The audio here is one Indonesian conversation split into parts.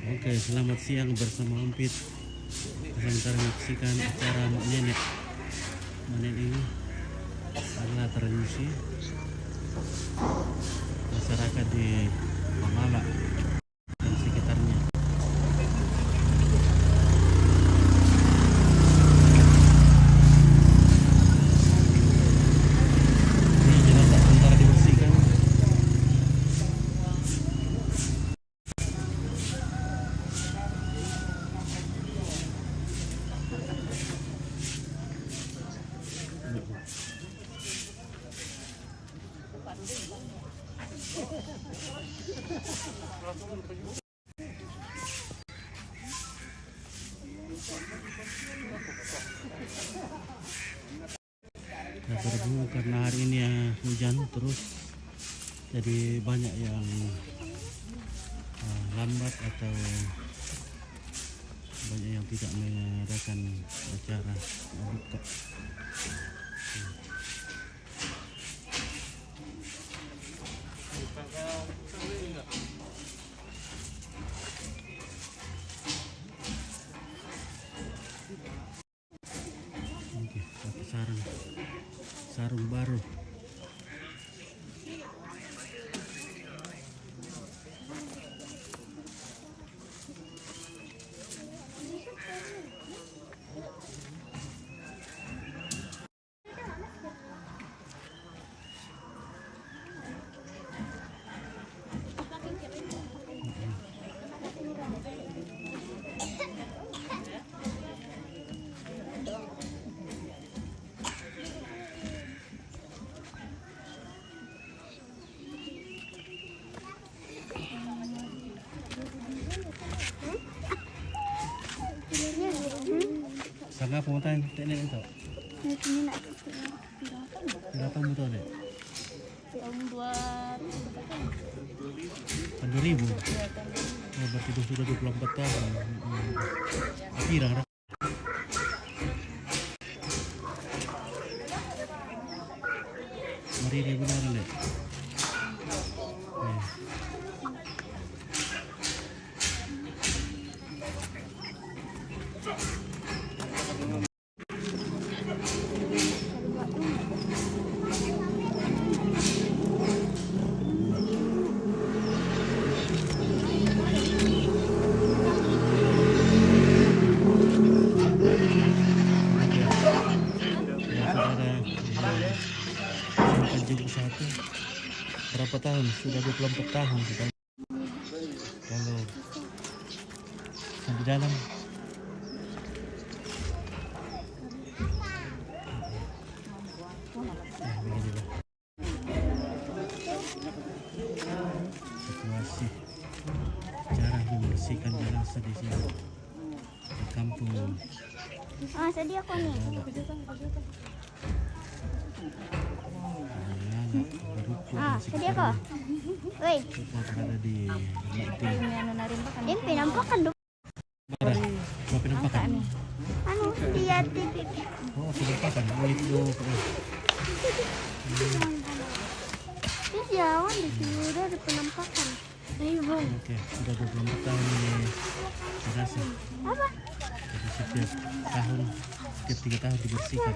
Oke, selamat siang bersama Ompit. Sementara menyaksikan acara Mak Nenek. Mak Nenek ini adalah tradisi masyarakat di Pamala dan sekitarnya. Ini jenazah sementara dibersihkan. Ya, berhubung karena hari ini ya, hujan terus, jadi banyak yang lambat atau banyak yang tidak mengadakan acara buka. Oke, pakai sarung baru. Sangka pemutan teknik itu. Ini nak Berapa betul deh? tahun 2000. Oh, berarti itu sudah 24 tahun. Kira mari dia benar deh. Berapa tahun? Sudah 24 tahun kita. Kalau di dalam beginilah situasi cara membersihkan jenazah di sini di kampung. sedih aku nih. Sedih aku. Woi. Kita berada di Dia penampakan dong. Mau penampakan? Anu dia titik. Oh, penampakan. Oh, itu. Ini jauh di sini udah ada penampakan. Ayo. Oke, sudah 24 tahun ini jenazah. Apa? Jadi setiap tahun, setiap 3 tahun dibersihkan.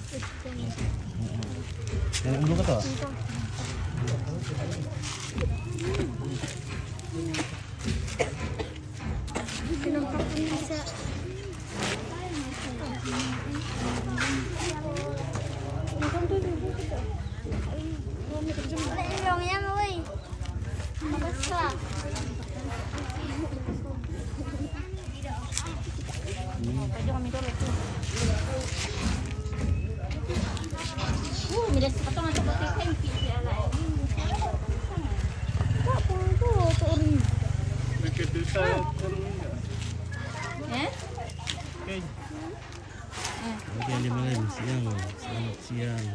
Oke. Yang dulu kata? Penampakan bisa. Ilongnya woi. Besar. Pwede kami dulu. Midas ito nga sa buti tempi siya lang. Apa itu tori? Eh? Oke, Limalan, siang. Selamat siang.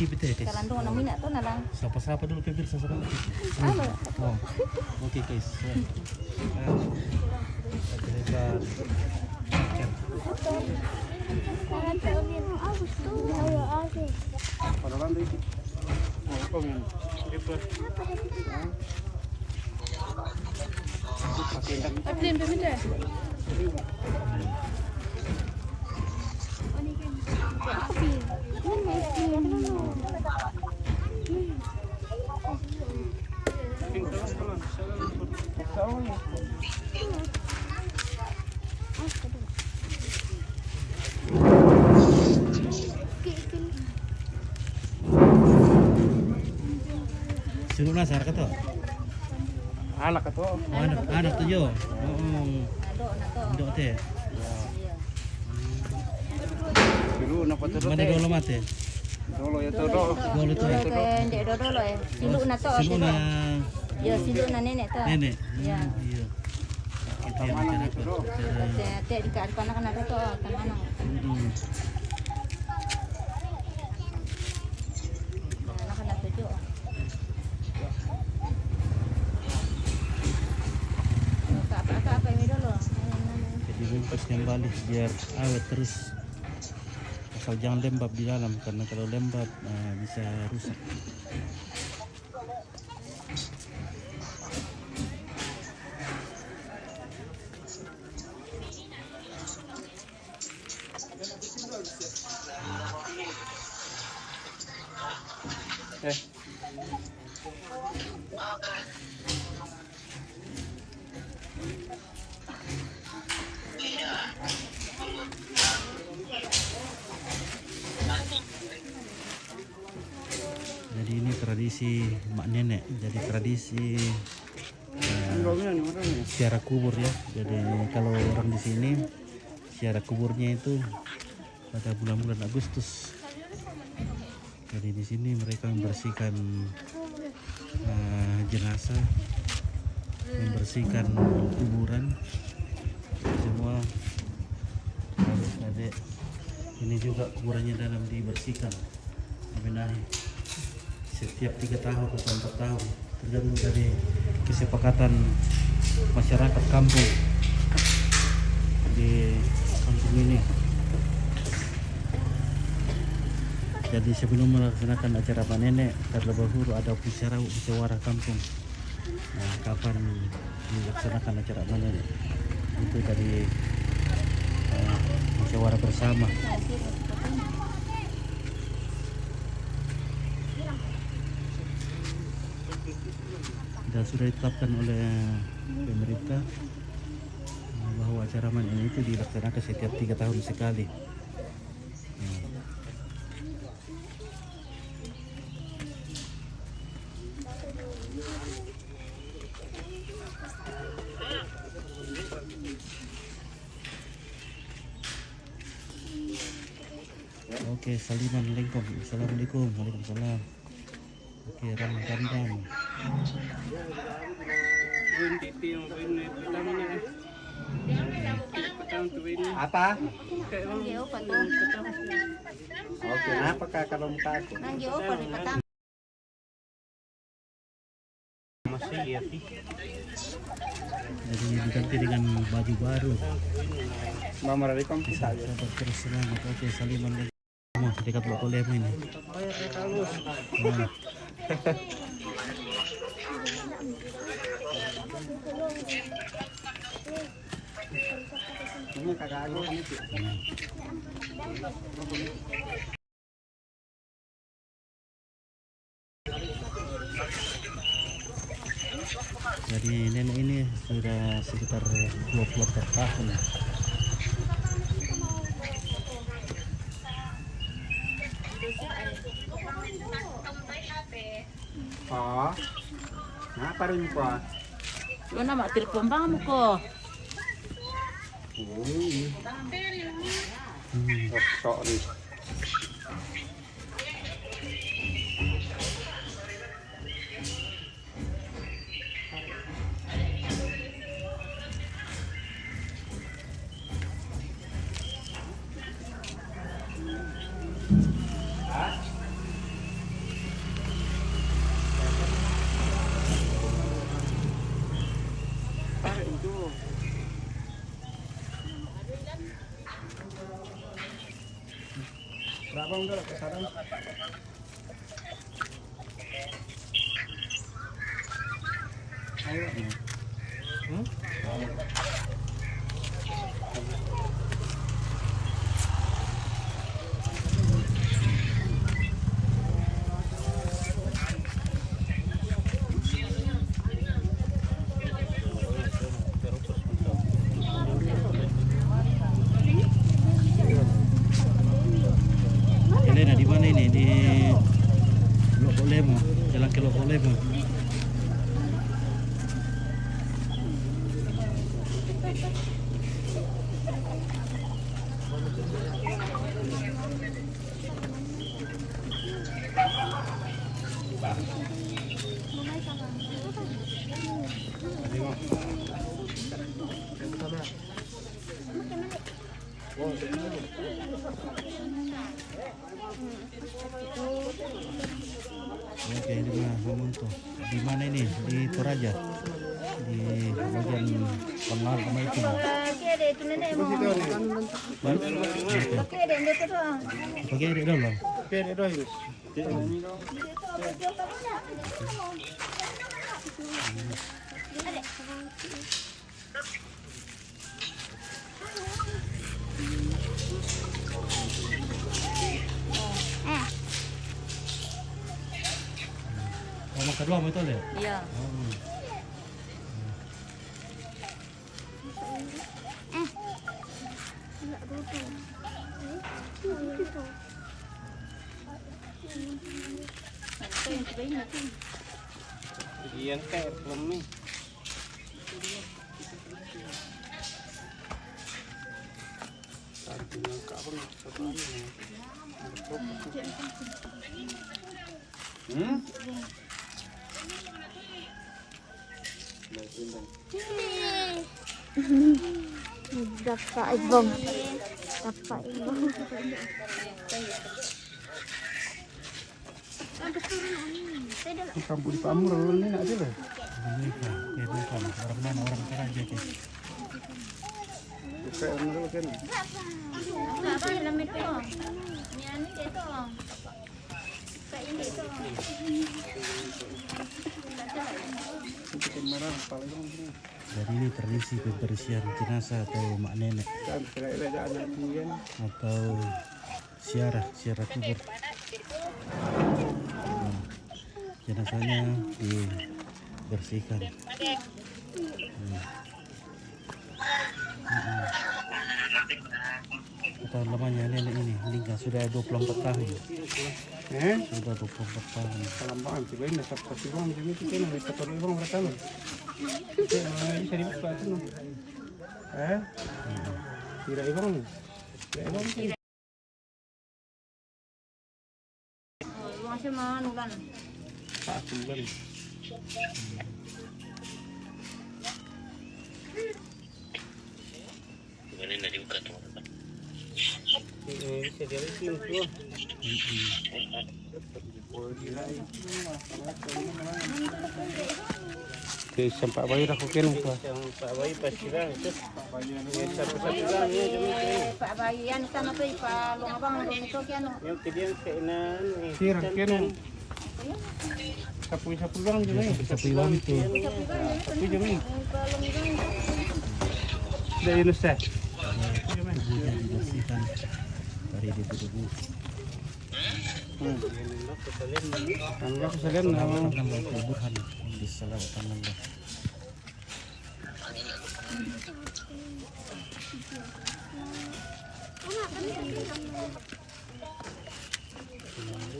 TV teh guys. Kalandong na mina to na lang. Sapa-sapa dulu Febir sasapa. Ano? Oh. Oke guys. Kita Atin pemida. Suruh nasar kata. Anak itu. Anak tuh yo. Oh. Ado na to. Ndok teh. Dulu napa terus? Mana dulu mate? Dulu ya todo. Dulu tuh. Kaya ndek dodolo eh. Silu na to. Silu na Yo silu na nenek to. nenek. Ya. Iya. Kita yang Mana bicara itu? Te di ka kana kana to tamana. Kana kana tujo. Apa ini dulu? Jadi bungkus kembali biar awet terus. Asal jangan lembab di dalam karena kalau lembab bisa rusak. Jadi ini tradisi mak nenek, jadi tradisi ziarah kubur ya. Jadi kalau orang di sini ziarah kuburnya itu pada bulan-bulan Agustus. Jadi di sini mereka membersihkan jenazah, membersihkan kuburan semua. Adik, ini juga kuburannya dalam dibersihkan, dibenahi setiap 3 tahun atau 4 tahun tergantung dari kesepakatan masyarakat kampung di kampung ini. Jadi sebelum melaksanakan acara panenek terlebih dahulu ada musyawarah kampung. Nah, kapan dilaksanakan acara panenek itu dari musyawarah bersama. Dan sudah ditetapkan oleh pemerintah bahwa acara panenek itu dilaksanakan setiap 3 tahun sekali. Oke, saliman lengkong. Assalamualaikum. Waalaikumsalam. Oke, ram kandang. Apa? Nanggi opa to. Oke, apakah kalau muka aku? Nanggi opa di patam. Jadi diganti dengan baju baru. Mama dari kompi saja. Sabar terus selamat. Oke, saliman lengkong. Mau dekat bawa lem ini. Nah. Ini kakak aku ini. Jadi nenek ini sudah sekitar 24 tahun. Oh. Ngapa rin po? Yo na telepon bang mo ko. Sorry. Berapa enggak kesadaran? Ayo. Elena di mana ini? Di Loko Lemo, jalan ke Loko Lemo. Oke, di mana ngomong tuh? Di mana ini? Di Toraja. Di bagian Pengal sama itu. Pakai deh itu nenek mau. Pakai deh itu doang. Pakai adik dulu. Oke, deh doh, Yus. Ngomong kedua mau itu deh. Iya. Iyan kayak belum nih. Dapat ibang. Dapat ibang. Kampung di Pamur ini nak aja lah. Ini kan, bukan orang mana orang Toraja ke. Kayak orang kan. Apa dalam itu? Ni ani dia tu. Kayak ini tu. Bikin marah paling ini. Jadi ini tradisi pembersihan jenazah atau mak nenek Kan kira-kira anak kuyen. atau ziarah kubur. Jenazahnya dibersihkan. Tahun lamanya nenek ini meninggal sudah 24 tahun. Sudah 24 tahun. Kalambangan sih bayi nasab pasti bang jadi kita nak bisa tahu bang berapa lama. Kita bisa dibuka tu. Tidak ibang ni. Tidak ibang. Macam mana kan? Tak sumber. Bisa dia itu tu. Ke sampai bayi dah kuken apa? Sampai bayi pasti dah itu. Satu dah ni jom. Pak bagian sana tu Pak long abang long itu kian. Yang kedian kena ni. Sirah kena. Sapu bang je ni. Sapu ilang itu. Sapu je ni. Dari Nusa. Tubuhnya dibersihkan dari debu-debu. Allah kesalahan nama. Allah kuburan di selawatan Allah.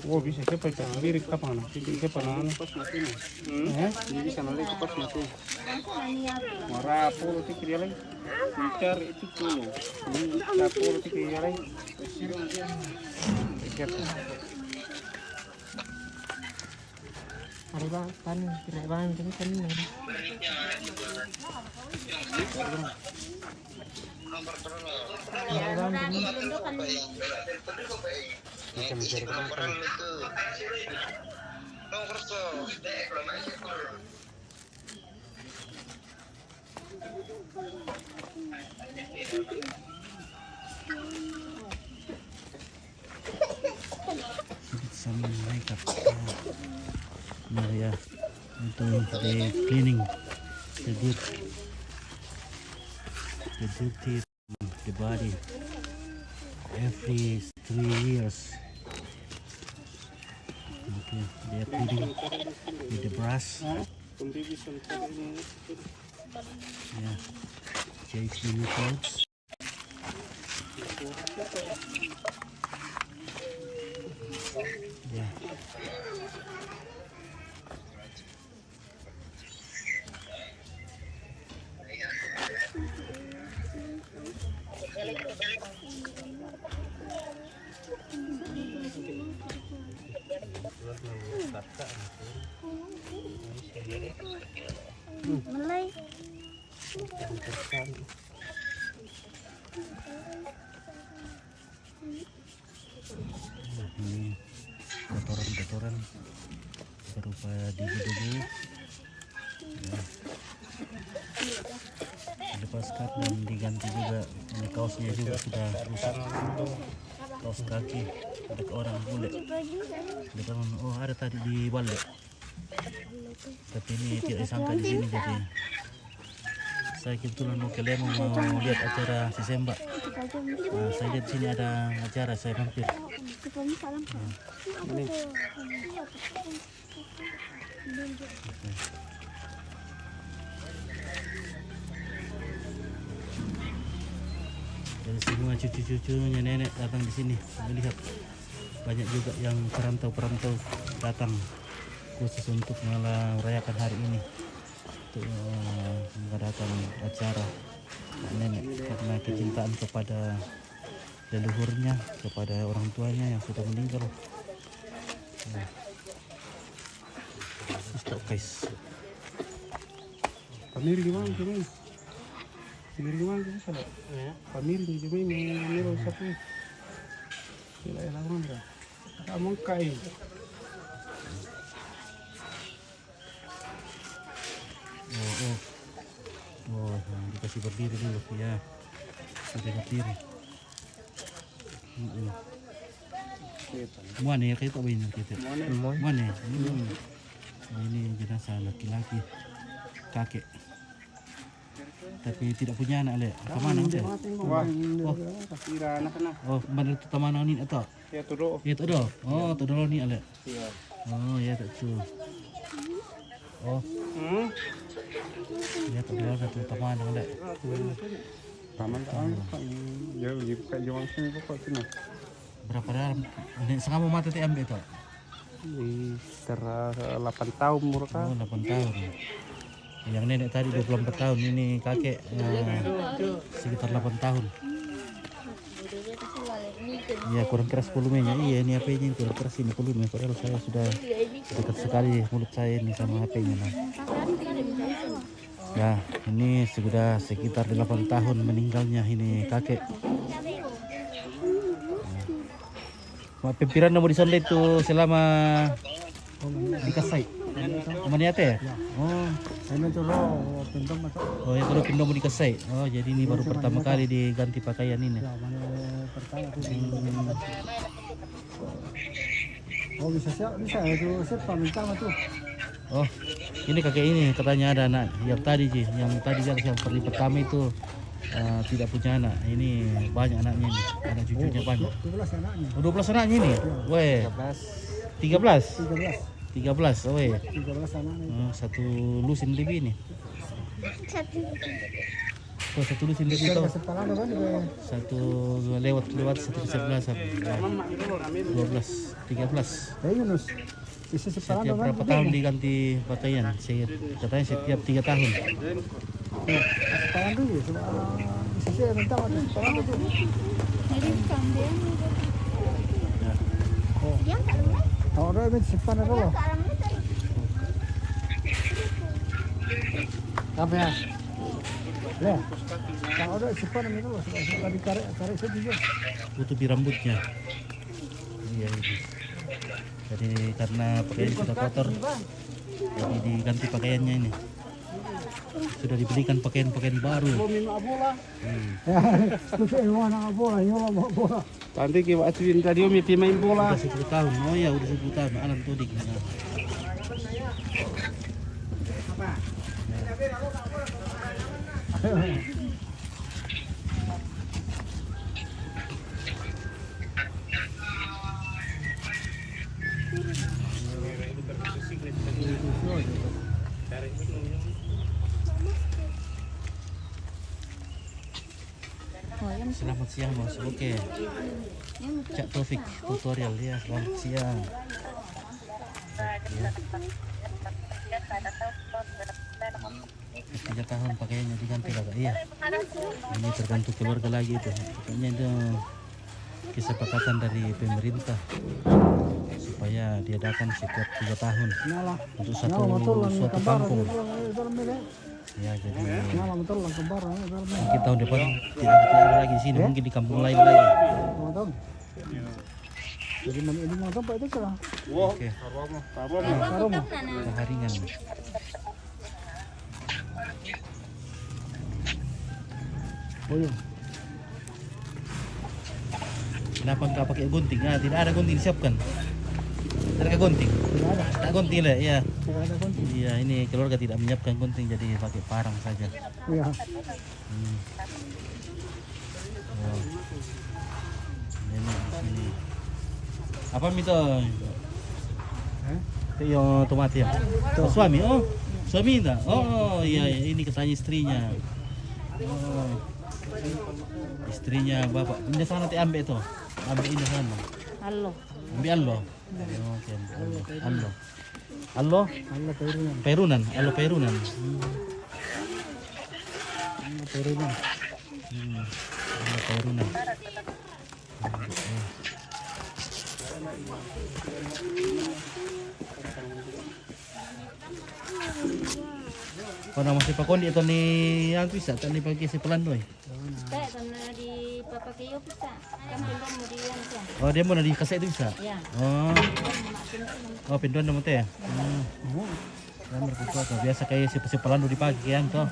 Oh bisa siapa itu? Lirik kapan? Siapa nama? Bisa nanti pas nanti. Marah puluh tiga dia lagi. Meter itu puluh. Ini 10 tiga dia lagi. Hari bang, kan tidak bang, jadi kan ini. Bisa mencari kapan? some makeup. Yeah, untuk the cleaning the good teeth, the body every 3 years. Okay, they are cleaning with the brush. Yeah, change new clothes. Yeah. Mulai. Ini kotoran-kotoran berupa debu-debu. Ya. Dilepaskan dan diganti juga. Ini kaosnya juga sudah rusak. Kaos kaki ada orang bule. Oh, ada tadi di balik. Tapi ini tidak disangka di sini, jadi saya kebetulan mau ke Lembang mau lihat acara si Sembak. Nah, saya lihat sini ada acara, saya mampir. Ini. Jadi semua cucu-cucunya nenek datang di sini melihat. Banyak juga yang perantau-perantau datang khusus untuk merayakan hari ini, untuk mengadakan acara nenek karena kecintaan kepada leluhurnya, kepada orang tuanya yang sudah meninggal. Nah, stop guys. Pamir gimana cuman? Pamir gimana sih salah? Pamir di cuman ini rusak nih. Gila ya lawan dah. Kamu kai. Oh, dikasih berdiri dulu ya. Sudah berdiri. Mana ya kita begini kita. Mana? Ini jenazah laki-laki, kakek. Tapi tidak punya anak le. Kemana dia? Oh, mana itu teman ni atau? Ya tuh. Ya tu dah. Oh, tu dah ni le. Oh, ya tak tu. Oh. Ya tu dah tu teman le. Taman ya buka jual sini pokok sini. Berapa dalam? Ini setengah mata tu ambil tu. Sekitar 8 tahun mereka. Oh, 8 tahun. Yang nenek tadi 24 tahun, ini kakek sekitar 8 tahun. Ya kurang keras volumenya. Iya, ini HP-nya kurang keras ini volume. Padahal saya sudah dekat sekali mulut saya ini sama HP-nya. Nah. Ya, ini sudah sekitar 8 tahun meninggalnya ini kakek. Mak pimpiran mau disonde itu selama dikasai. Maniate? Oh, oh ya kalau pindah mau dikasai. Oh, jadi ini baru pertama kali diganti pakaian ini. Oh bisa itu siap minta tuh. Oh, ini kakek ini katanya ada anak yang tadi yang pertama itu tidak punya anak. Ini banyak anaknya ini, anak cucunya banyak. 12 anaknya. Oh, 12 anaknya ini. Weh. 13. 13, weh. 13 anaknya. Satu lusin lebih ini. Oh, satu lusin lebih itu. Satu lewat satu ke 11 12, 13. Yunus. Setiap berapa tahun diganti pakaian? Katanya setiap 3 tahun. Sekarang dulu, saya minta sekarang dulu. Oh, ada yang simpan dulu. Apa ya? Leh, kalau ada simpan dulu, tadi karek saya juga. Tutupi rambutnya. Iya ini. Jadi karena pakaian sudah kotor, jadi diganti pakaiannya ini. Sudah dibelikan pakaian baru. Ya, itu yang mana bola, bola. Tadi kita atuin tadi Om ya main bola. Udah 10 tahun. Oh ya udah 10 tahun. Alam Tudik. Nah. Selamat siang Bos. Oke. Cak Taufik tutorial ya. Selamat siang. Oke. 3 tahun pakaiannya diganti kakak. Iya. Ini tergantung keluarga lagi itu. Pokoknya itu kesepakatan dari pemerintah supaya diadakan setiap 3 tahun untuk suatu kampung. Ya jadi mungkin tahun depan tidak ada lagi di sini, mungkin di kampung lain lagi. Jadi ini mau apa itu salah? Oke. Taruh. Keharingan. Oh iya. Kenapa nggak pakai gunting? Nah, tidak ada gunting disiapkan. Tidak ada gunting. Tidak ada. Tak gunting lah, ya. Tidak ada kunci. Iya, ini keluarga tidak menyiapkan gunting jadi pakai parang saja. Iya. Oh. Ini di sini. Apa minta? Itu yang tomat ya. Oh, suami, oh. Suami enggak? Oh, iya, ini katanya istrinya. Oh. Istrinya bapak. Ini sana nanti ambil itu. Ambil ini sana. Halo. Ambil allo. Oke, ambil allo. Allo? Allah Perunan. Perunan, allo Perunan. Allah Perunan. Allo Perunan. Kalau masih pakon itu nih yang bisa tadi pagi si pelan doy. Teh karena di Papa Kiyo bisa. Kan belum mau dian siya. Oh dia mau di kasih itu bisa. Ya. Oh pinduan namun teh. Kan berkuat biasa kayak si pelan di pagi kan toh.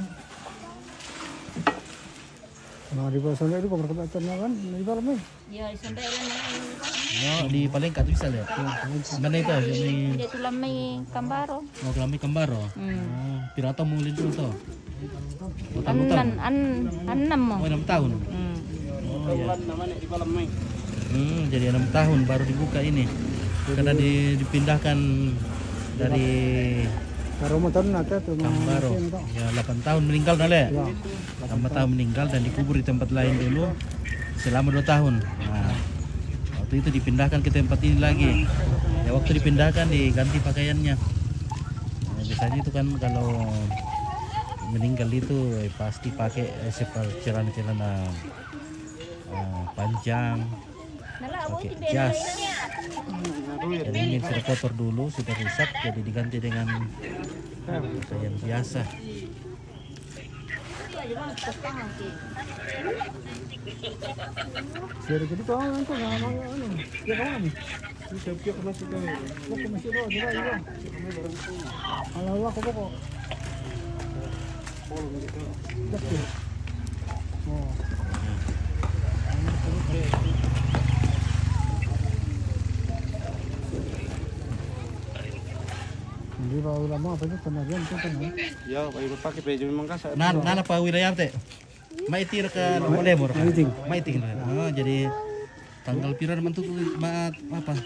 Nah di bawah sana itu kabar kebacannya kan di dalam nih. Ya sampai lang Oh di paling kat bisa lihat. Mana itu ini Hindi tulang may kambaro. mau kelami kembar oh. Pirato mulin dulu toh. Oh, tahun. Annam mo. Oh 6 tahun. Oh iya. Namanya di kolam main. Jadi 6 tahun baru dibuka ini. Karena dipindahkan dari Baru motor nanti tuh. Kambaro. Ya 8 tahun meninggal nale. Ya. 8 tahun meninggal dan dikubur di tempat lain dulu selama 2 tahun. Nah, waktu itu dipindahkan ke tempat ini lagi. Ya waktu dipindahkan diganti pakaiannya. Nah, biasanya itu kan kalau meninggal itu pasti pakai seperti celana-celana panjang, pakai jas. Jadi ini sudah kotor dulu, sudah rusak, jadi diganti dengan pakaian biasa. Jadi gitu tuh nanti nggak mau anu. Ya kamu nih. Siap-siap masih kami. Aku masih doa juga. Kalau aku kok. Oh. Hindi ba ulam mo? Pwede panagian ito kan? Ya, baru pakai baju memang kasar. Nana pa wilayah teh. Maitir ke Lemur. Maiting. Maiting. Oh, jadi tanggal pira naman tuh apa?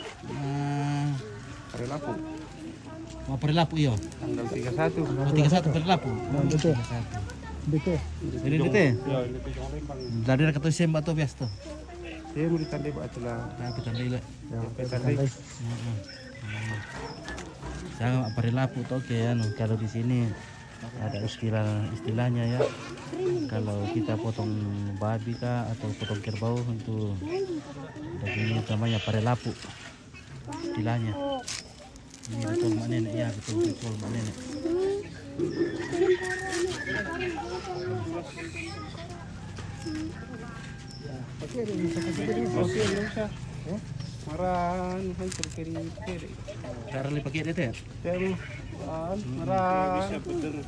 Perilaku. Mau perilaku iyo. Tanggal 31. Oh 31 perilaku. Betul. Betul. Ini dite. Ya, ini pisang lempang. Dari kata semba tuh biasa tuh. Dia mau ditandai Pak Atula. Nah, kita dile. Ya, Tandai. Saya perilaku tuh kayak anu kalau di sini ada istilahnya ya. Kalau kita potong babi kah atau potong kerbau itu begini namanya perilaku istilahnya. Ini betul mak nenek ya, betul mak nenek. Masih belum sah. Maran, hai terkiri. Cara li pakai dia teh. Tem, maran. Bisa bener.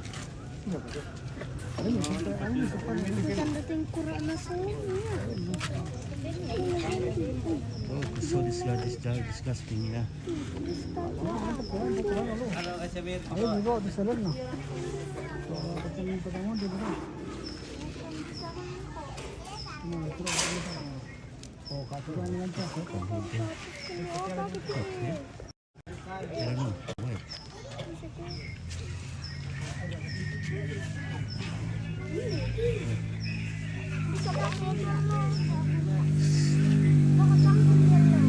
Kan dating kurang nasi. so disgusting ya. Ayo dibawa di salon na. So, katanya pertama di mana? Oh, katuran lang siya. Okay. I don't know. Wait. Bisa pakai dulu. Bakal campur dia loh.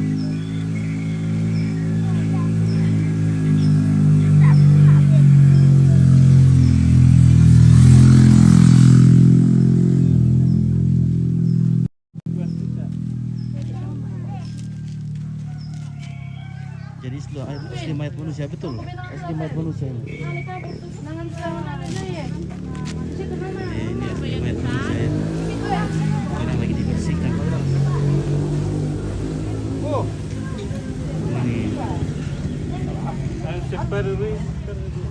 Jadi asli mayat manusia betul. Asli mayat manusia ini. Ini asli mayat manusia ya. Sekarang lagi dibersihkan. Oh, Ini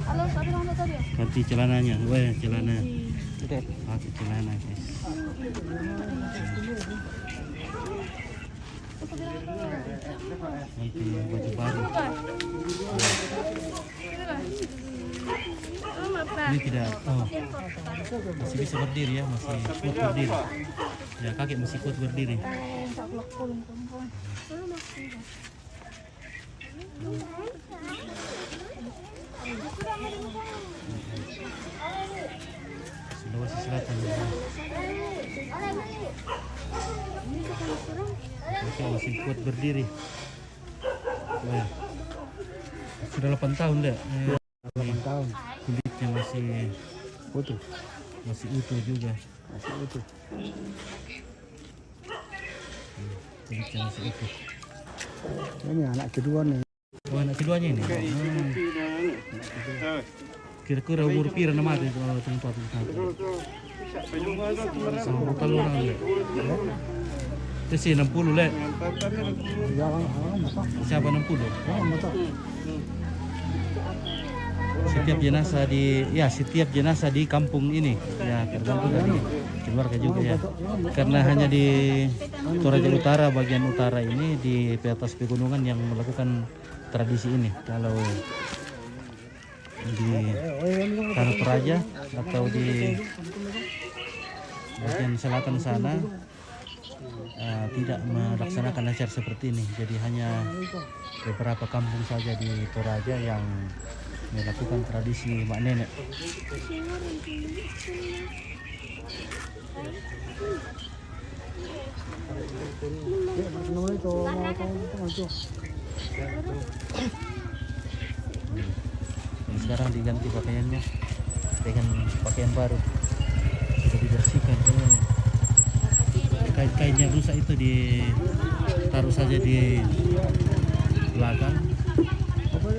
Halo, sabi lang tadi. ganti celananya. Wah, celana. Pakai celana guys. Ganti baju baru. Ini tidak. Oh, masih bisa berdiri ya, masih kuat berdiri. Ya, kaki masih kuat berdiri. Sulawesi Selatan. Oke, masih kuat berdiri. Wah. Sudah 8 tahun deh. 8 tahun. Kulitnya masih Utuh. utuh juga. Masih utuh. Kulitnya masih utuh. Ini anak kedua nih. Oh, anak keduanya ini. Kira-kira umur pira nama itu tempat itu. Sama kalau orang le. Itu sih 60 le. Jangan masa. Siapa 60? Jangan masa. Setiap jenazah di kampung ini ya tergantung dari keluarga juga ya. Karena hanya di Toraja Utara bagian utara ini di atas pegunungan yang melakukan tradisi ini. Kalau di Tanah Toraja atau di bagian selatan sana tidak melaksanakan acara seperti ini. Jadi hanya beberapa kampung saja di Toraja yang melakukan tradisi mak nenek. Dan sekarang diganti pakaiannya dengan pakaian baru, sudah dibersihkan. Kain-kain yang rusak itu ditaruh saja di belakang,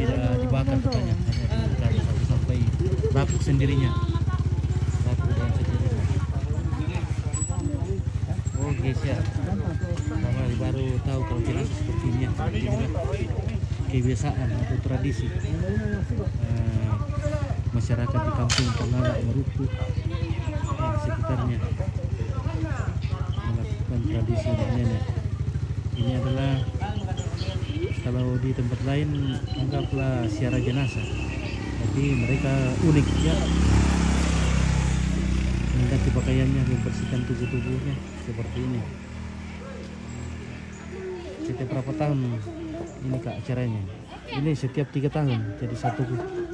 tidak dibakar katanya, hanya ditaruh saja sampai rapuh sendirinya. Oh guys ya, karena baru tahu kalau jenazah seperti ini ya, inilah kebiasaan atau tradisi masyarakat di kampung Penganak Maruku sekitarnya melakukan tradisi nenek. Ini adalah kalau di tempat lain anggaplah ziarah jenazah, tapi mereka unik ya, mengganti pakaiannya, membersihkan tubuhnya seperti ini. Setiap berapa tahun ini kak acaranya? Ini setiap 3 tahun. Jadi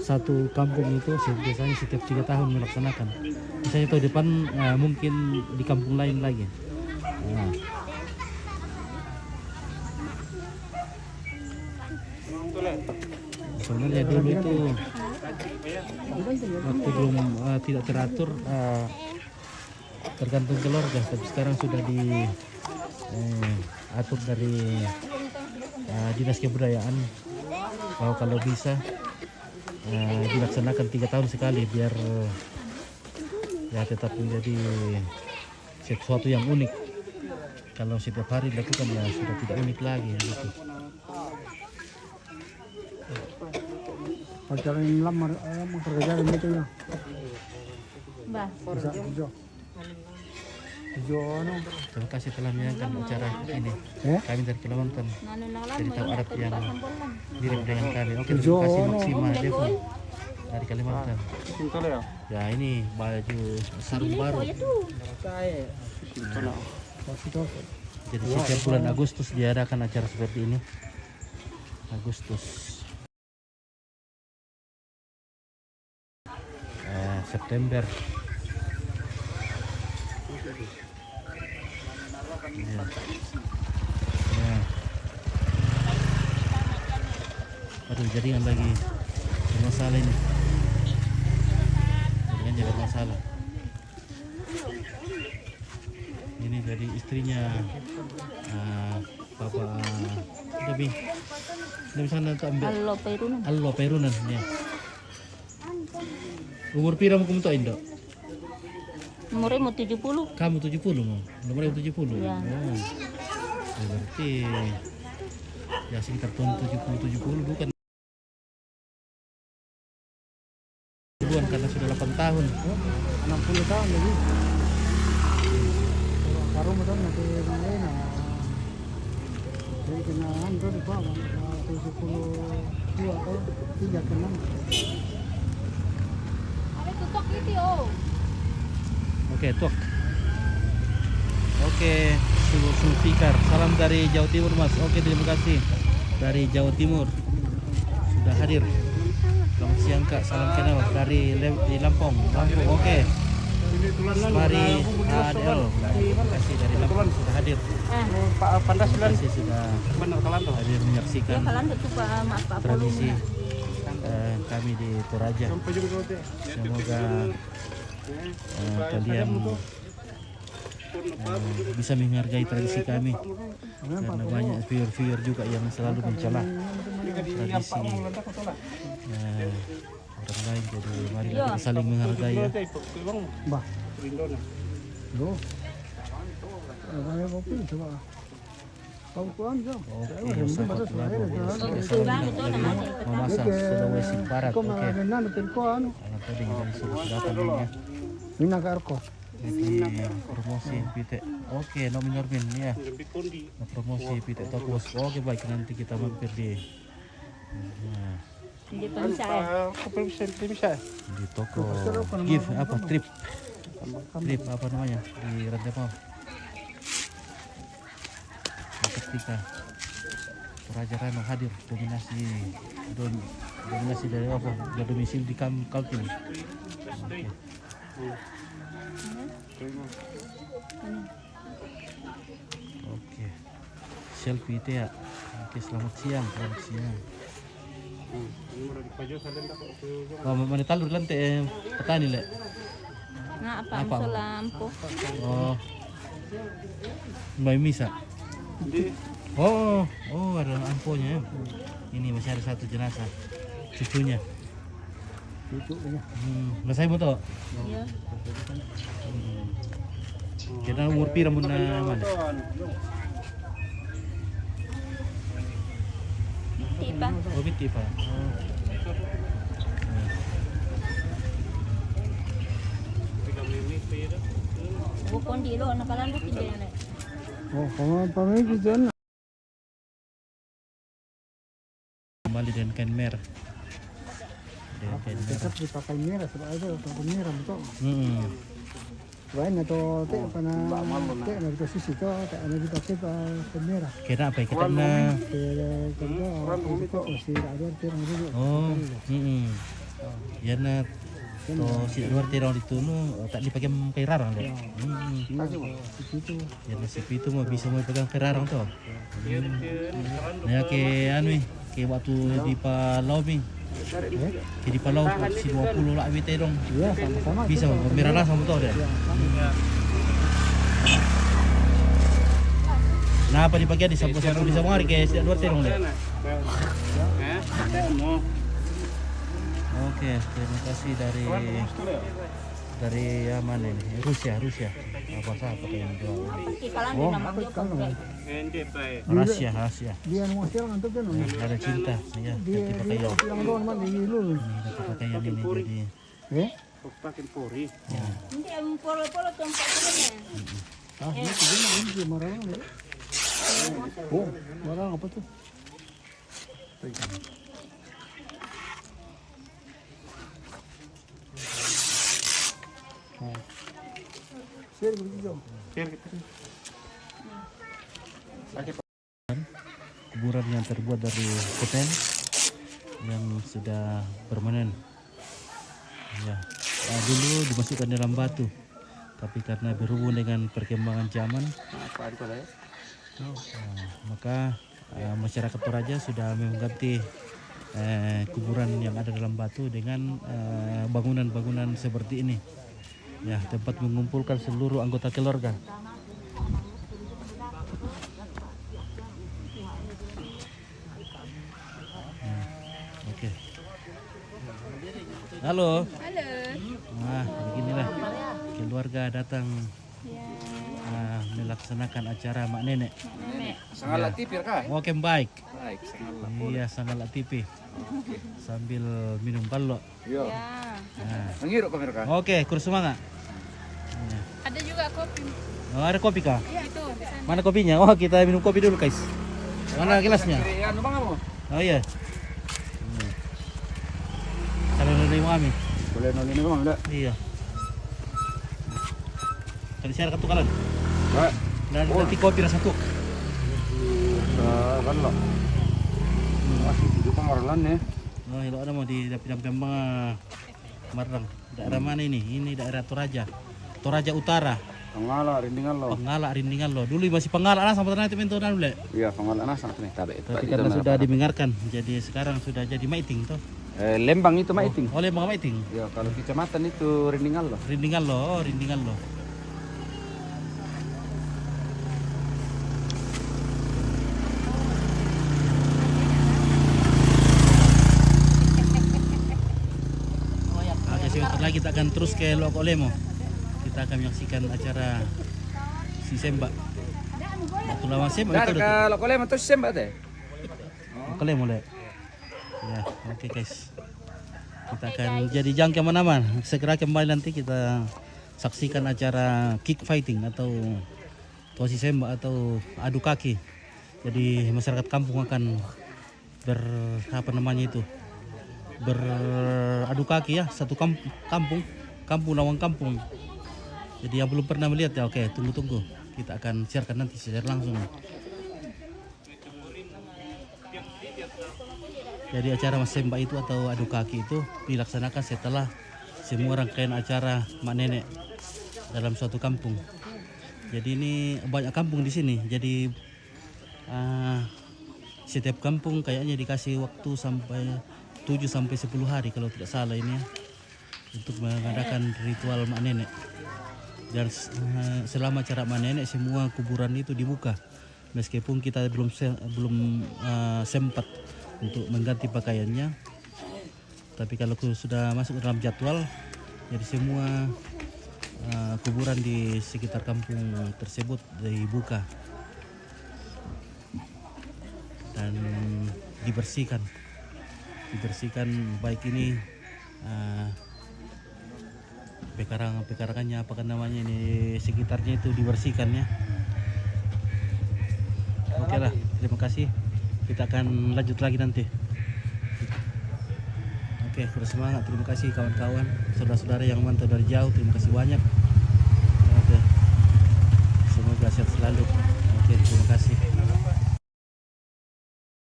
satu kampung itu biasanya setiap 3 tahun melaksanakan. Misalnya tahun depan mungkin di kampung lain lagi. Nah. Sebenarnya dulu itu waktu belum tidak teratur, tergantung keluarga, tapi sekarang sudah diatur dari dinas kebudayaan kalau bisa dilaksanakan 3 tahun sekali biar ya tetap menjadi sesuatu yang unik. Kalau setiap hari dilakukan ya sudah tidak unik lagi gitu. Pacaran lamar kerja itu ya. Mbak, Bisa hijau. Tujuh ano. Terima kasih telah menyaksikan acara ini. Kami dari Kalimantan. Nanunalan Jadi mo tahu yun. Arab yang Sambulan. mirip dengan kami. Oke, terima kasih Maksima Devon dari Kalimantan. Simple ya. Ya ini baju sarung baru. Oh, itu. Simple lah. Jadi setiap bulan Agustus diadakan acara seperti ini. Agustus. September. Ya. Ya. Aduh, jaringan lagi bermasalah ini. Jaringan jadi bermasalah. Ini dari istrinya Bapak Debi. Dari sana tuh ambil Allo, Pairunan. Allo Perunan ya. Umur pira mo kumunto Indo? Umurnya mau 70. Kamu 70 mo. Nomor 70. Ya. Oh. Ya, berarti ya sekitar tahun 70 bukan. Duluan karena sudah 8 tahun. 60 tahun lagi. Karung betul nanti mulai nah. Jadi kenalan tuh di bawah 72 atau 3 ke 6. Oke, tok. Oke, Sulfikar. Salam dari Jawa Timur, Mas. Oke, terima kasih. Dari Jawa Timur sudah hadir. Selamat siang, Kak. Salam kenal dari di Lampung. Oke. Mari ADL. Terima kasih dari Lampung sudah hadir. Pak Pandas Terima kasih sudah benar kalan tuh. hadir menyaksikan Kalian tuh maaf Pak tradisi kami di Toraja. Semoga kalian bisa menghargai tradisi kami karena banyak viewer juga yang selalu mencela tradisi orang lain. Jadi mari kita saling menghargai ya. Bah. Loh. Ada kopi coba. Kau kuan jo. Oke, sahabat lagu. Memasak Sulawesi Barat. Kau Oke, malah nana kuan. anak tadi dari sudah datang ya. Mina karko. Jadi promosi pite. Oke, Normin ya. Promosi pite tokos. Oke, baik, nanti kita mampir di Hindi pa bisa eh. di toko gift apa trip apa namanya di Rantai Mall. Ketika Raja Rano hadir dominasi dari apa domisili di Kaltim. Oke. Oke. Selfie itu ya. Oke, selamat siang. Oh, mana talur lantai petani le. Nga apa? Apa? Sa lampo. Oh. Mbak Misa. Oh, ada amponya. Ini masih ada satu jenazah. Cucunya. Masai mo to? Iya. Kita umur pira mo na mana? Tipa. Oh, biti pa. Bukon dilo, nakalandot din yan eh. Oh, pamilya dyan. Kembali dengan kain merah. Dengan kain merah. Tetap dipakai merah sebab ada pakai merah betul. Lain atau teh apa na teh na kita sisi to teh na kita pakai merah. Kira apa kita na? Kerja orang itu masih ada terang dulu. Oh, yan na to si luar terong dito no tak dipakai kay rarang deh. Itu Yan na si Pito mo bisa mo ipagang kay rarang to. Nah ke ano ke waktu di Palau mi. Di Palau si 20 lah mi terong. ya sama-sama. Bisa mo mirala sama to deh. Nah, apa dipakai di sampul-sampul di semua hari kayak si luar terong deh. Oke, terima kasih dari ya mana ini? Rusia. Apa yang jual? Ikalan din naman yung pag Rahasia. Dia mau siang untuk kan. Ada cinta, ya. Nanti pakai yang Yang doon man di lulu. nanti pakai yang ini jadi Eh? Pakai pori. ya. Hindi, ang polo-polo itong pagkakas niya. Ah, ini gimana ini marah deh. Oh, marah apa tuh? Ah. Share gitu. Share gitu. Pakai Kuburan yang terbuat dari kepen yang sudah permanen. Ya, dulu dimasukkan dalam batu, tapi karena berhubung dengan perkembangan zaman, apa itu ya? maka masyarakat Toraja sudah mengganti kuburan yang ada dalam batu dengan bangunan-bangunan seperti ini. Ya, tempat mengumpulkan seluruh anggota keluarga. Oke. Halo. Halo. Nah, beginilah keluarga datang melaksanakan acara mak nenek. Sangat latih kah? Oke, baik. Baik, sangat Iya, sangat TV. Sambil minum balok. Yo. Ya. Nah. Menghirup kamera kah? Oke, kurus semangat. Ada juga kopi. Oh, ada kopi kah? Iya itu. Di sana. Mana kopinya? Oh, kita minum kopi dulu, guys. Mana gelasnya? Anu bang kamu? Oh iya. Kalau dari kami. Boleh nol ini bang enggak? Iya. Tadi saya kartu kalan. Enggak. Dan nanti kopi rasa tuh. Kan lo. Masih hidup kemarin nih. Oh, kalau ada mau di damping Marang. Daerah mana ini? Ini daerah Toraja. Toraja Utara. Pengala rindingan lo. Penggalak rindingan lo. Dulu masih penggalak lah sampai nanti mentonan boleh. Iya, pengala sangat nih tadi. Tapi karena sudah dimengarkan, jadi sekarang sudah jadi maiting toh. Lembang itu maiting. Oleh Bang maiting. Ya, kalau kecamatan itu rindingan lo. Rindingan lo, oh, rindingan lo. Oke, sebentar lagi kita akan terus ke Lok Olemo. Kita akan menyaksikan acara si Semba. Waktu lawan Semba itu udah Kalau kalian mau terus sembah deh. Lok Olemo deh. Ya, oke guys. Kita akan jadi jangka mana-mana. Segera kembali nanti kita saksikan acara kick fighting atau tosi semba atau adu kaki. Jadi masyarakat kampung akan beradu kaki ya, satu kampung lawan kampung. Jadi yang belum pernah melihat ya, oke, tunggu. Kita akan siarkan nanti secara langsung. Jadi acara mas semba itu atau adu kaki itu dilaksanakan setelah semua rangkaian acara mak nenek dalam suatu kampung. Jadi ini banyak kampung di sini. Jadi setiap kampung kayaknya dikasih waktu sampai 7 sampai 10 hari kalau tidak salah ini ya, untuk mengadakan ritual mak nenek. Dan selama acara mak nenek semua kuburan itu dibuka. Meskipun kita belum sempat untuk mengganti pakaiannya, tapi kalau sudah masuk dalam jadwal, jadi semua kuburan di sekitar kampung tersebut dibuka dan dibersihkan baik ini pekarangannya apa namanya ini sekitarnya itu dibersihkan ya. Oke lah, terima kasih. Kita akan lanjut lagi nanti. Oke, bersemangat. Terima kasih kawan-kawan, saudara-saudara yang mantau dari jauh. Terima kasih banyak. Oke, semoga sehat selalu. Oke, terima kasih.